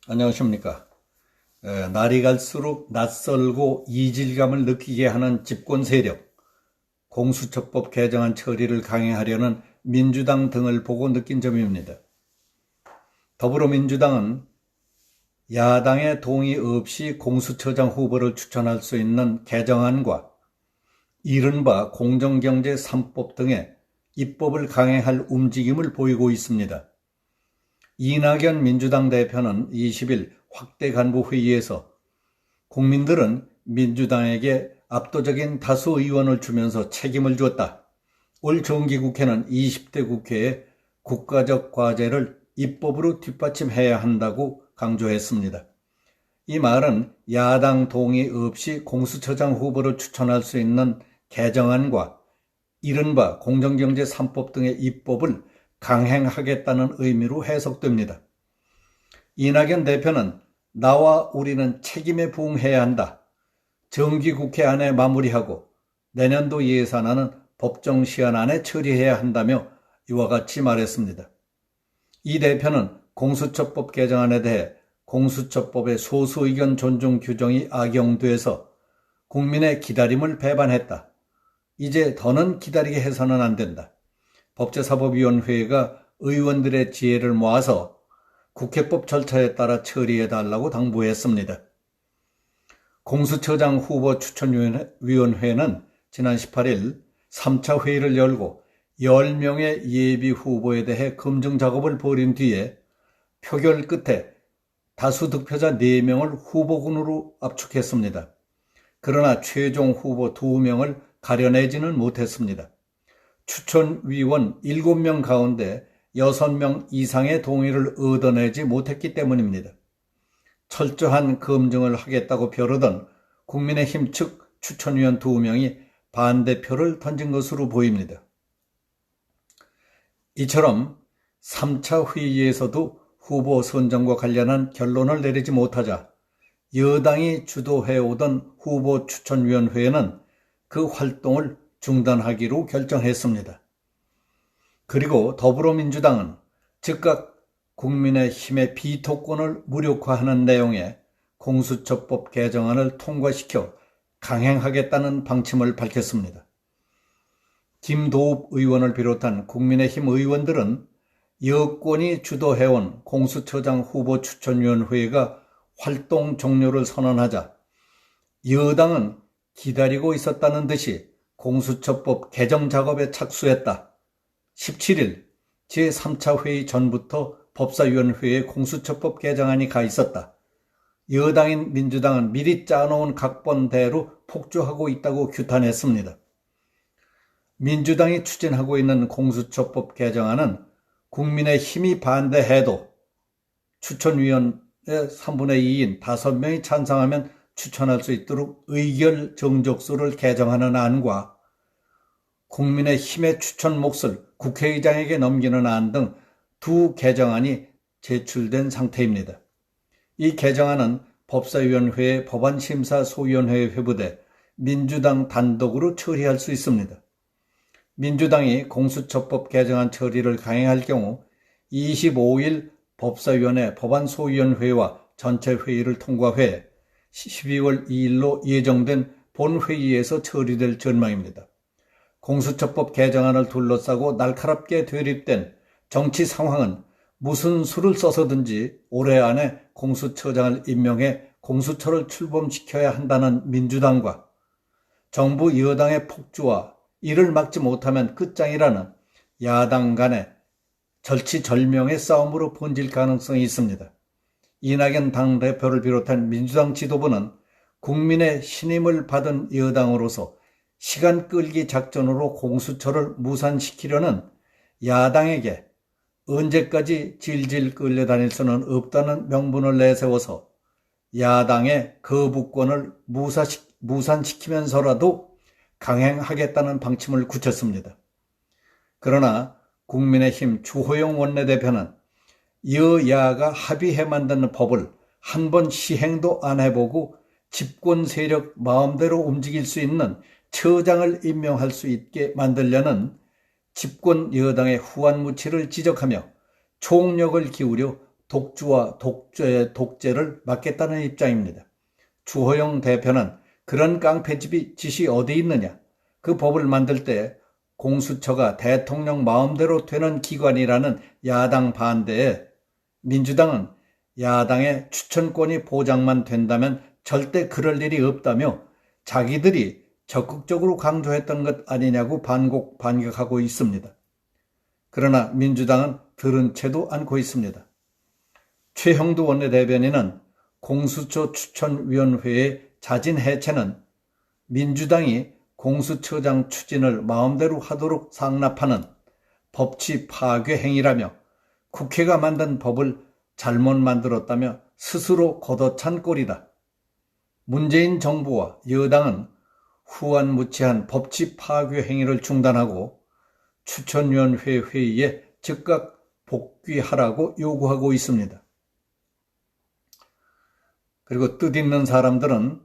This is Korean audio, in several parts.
안녕하십니까. 날이 갈수록 낯설고 이질감을 느끼게 하는 집권 세력, 공수처법 개정안 처리를 강행하려는 민주당 등을 보고 느낀 점입니다. 더불어민주당은 야당의 동의 없이 공수처장 후보를 추천할 수 있는 개정안과 이른바 공정경제 3법 등의 입법을 강행할 움직임을 보이고 있습니다. 이낙연 민주당 대표는 20일 확대 간부 회의에서 국민들은 민주당에게 압도적인 다수 의원을 주면서 책임을 줬다. 올 정기국회는 20대 국회에 국가적 과제를 입법으로 뒷받침해야 한다고 강조했습니다. 이 말은 야당 동의 없이 공수처장 후보를 추천할 수 있는 개정안과 이른바 공정경제 3법 등의 입법을 강행하겠다는 의미로 해석됩니다. 이낙연 대표는 나와 우리는 책임에 부응해야 한다. 정기국회 안에 마무리하고 내년도 예산안은 법정 시한 안에 처리해야 한다며 이와 같이 말했습니다. 이 대표는 공수처법 개정안에 대해 공수처법의 소수 의견 존중 규정이 악용돼서 국민의 기다림을 배반했다. 이제 더는 기다리게 해서는 안 된다. 법제사법위원회가 의원들의 지혜를 모아서 국회법 절차에 따라 처리해달라고 당부했습니다. 공수처장 후보 추천위원회는 지난 18일 3차 회의를 열고 10명의 예비 후보에 대해 검증 작업을 벌인 뒤에 표결 끝에 다수 득표자 4명을 후보군으로 압축했습니다. 그러나 최종 후보 2명을 가려내지는 못했습니다. 추천위원 7명 가운데 6명 이상의 동의를 얻어내지 못했기 때문입니다. 철저한 검증을 하겠다고 벼르던 국민의힘 측 추천위원 2명이 반대표를 던진 것으로 보입니다. 이처럼 3차 회의에서도 후보 선정과 관련한 결론을 내리지 못하자 여당이 주도해오던 후보 추천위원회는 그 활동을 중단하기로 결정했습니다. 그리고 더불어민주당은 즉각 국민의힘의 비토권을 무력화하는 내용의 공수처법 개정안을 통과시켜 강행하겠다는 방침을 밝혔습니다. 김도읍 의원을 비롯한 국민의힘 의원들은 여권이 주도해온 공수처장 후보 추천위원회가 활동 종료를 선언하자 여당은 기다리고 있었다는 듯이 공수처법 개정 작업에 착수했다. 17일 제3차 회의 전부터 법사위원회에 공수처법 개정안이 가 있었다. 여당인 민주당은 미리 짜놓은 각본대로 폭주하고 있다고 규탄했습니다. 민주당이 추진하고 있는 공수처법 개정안은 국민의힘이 반대해도 추천위원의 3분의 2인 5명이 찬성하면 추천할 수 있도록 의결 정족수를 개정하는 안과 국민의힘의 추천 몫을 국회의장에게 넘기는 안 등 두 개정안이 제출된 상태입니다. 이 개정안은 법사위원회의 법안심사소위원회에 회부돼 민주당 단독으로 처리할 수 있습니다. 민주당이 공수처법 개정안 처리를 강행할 경우 25일 법사위원회 법안소위원회와 전체 회의를 통과해 12월 2일로 예정된 본회의에서 처리될 전망입니다. 공수처법 개정안을 둘러싸고 날카롭게 대립된 정치 상황은 무슨 수를 써서든지 올해 안에 공수처장을 임명해 공수처를 출범시켜야 한다는 민주당과 정부 여당의 폭주와 이를 막지 못하면 끝장이라는 야당 간의 절치절명의 싸움으로 번질 가능성이 있습니다. 이낙연 당대표를 비롯한 민주당 지도부는 국민의 신임을 받은 여당으로서 시간 끌기 작전으로 공수처를 무산시키려는 야당에게 언제까지 질질 끌려다닐 수는 없다는 명분을 내세워서 야당의 거부권을 무산시키면서라도 강행하겠다는 방침을 굳혔습니다. 그러나 국민의힘 주호영 원내대표는 여야가 합의해 만든 법을 한 번 시행도 안 해보고 집권 세력 마음대로 움직일 수 있는 처장을 임명할 수 있게 만들려는 집권 여당의 후한무치를 지적하며 총력을 기울여 독주와 독재를 막겠다는 입장입니다. 주호영 대표는 그런 깡패집이 짓이 어디 있느냐? 그 법을 만들 때 공수처가 대통령 마음대로 되는 기관이라는 야당 반대에 민주당은 야당의 추천권이 보장만 된다면 절대 그럴 일이 없다며 자기들이 적극적으로 강조했던 것 아니냐고 반격하고 있습니다. 그러나 민주당은 들은 채도 않고 있습니다. 최형두 원내대변인은 공수처 추천위원회의 자진 해체는 민주당이 공수처장 추진을 마음대로 하도록 상납하는 법치 파괴 행위라며 국회가 만든 법을 잘못 만들었다며 스스로 걷어찬 꼴이다. 문재인 정부와 여당은 후안무치한 법치 파괴 행위를 중단하고 추천위원회 회의에 즉각 복귀하라고 요구하고 있습니다. 그리고 뜻있는 사람들은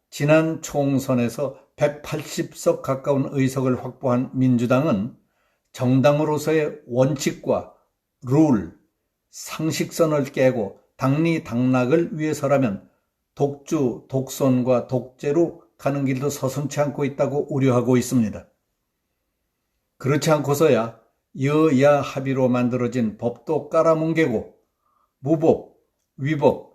지난 총선에서 180석 가까운 의석을 확보한 민주당은 정당으로서의 원칙과 룰, 상식선을 깨고 당리당락을 위해서라면 독주, 독선과 독재로 가는 길도 서슴지 않고 있다고 우려하고 있습니다. 그렇지 않고서야 여야 합의로 만들어진 법도 깔아뭉개고 무법, 위법,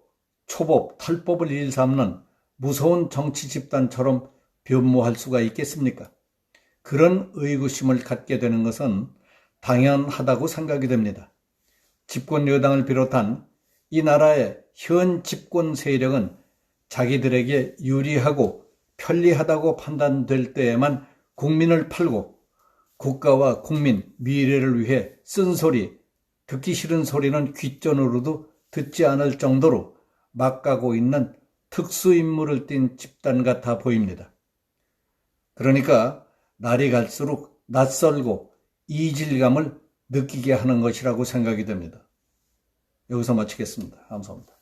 초법, 탈법을 일삼는 무서운 정치 집단처럼 변모할 수가 있겠습니까? 그런 의구심을 갖게 되는 것은 당연하다고 생각이 됩니다. 집권 여당을 비롯한 이 나라의 현 집권 세력은 자기들에게 유리하고 편리하다고 판단될 때에만 국민을 팔고 국가와 국민, 미래를 위해 쓴소리, 듣기 싫은 소리는 귓전으로도 듣지 않을 정도로 막가고 있는 특수임무를 띤 집단 같아 보입니다. 그러니까 날이 갈수록 낯설고 이질감을 느끼게 하는 것이라고 생각이 됩니다. 여기서 마치겠습니다. 감사합니다.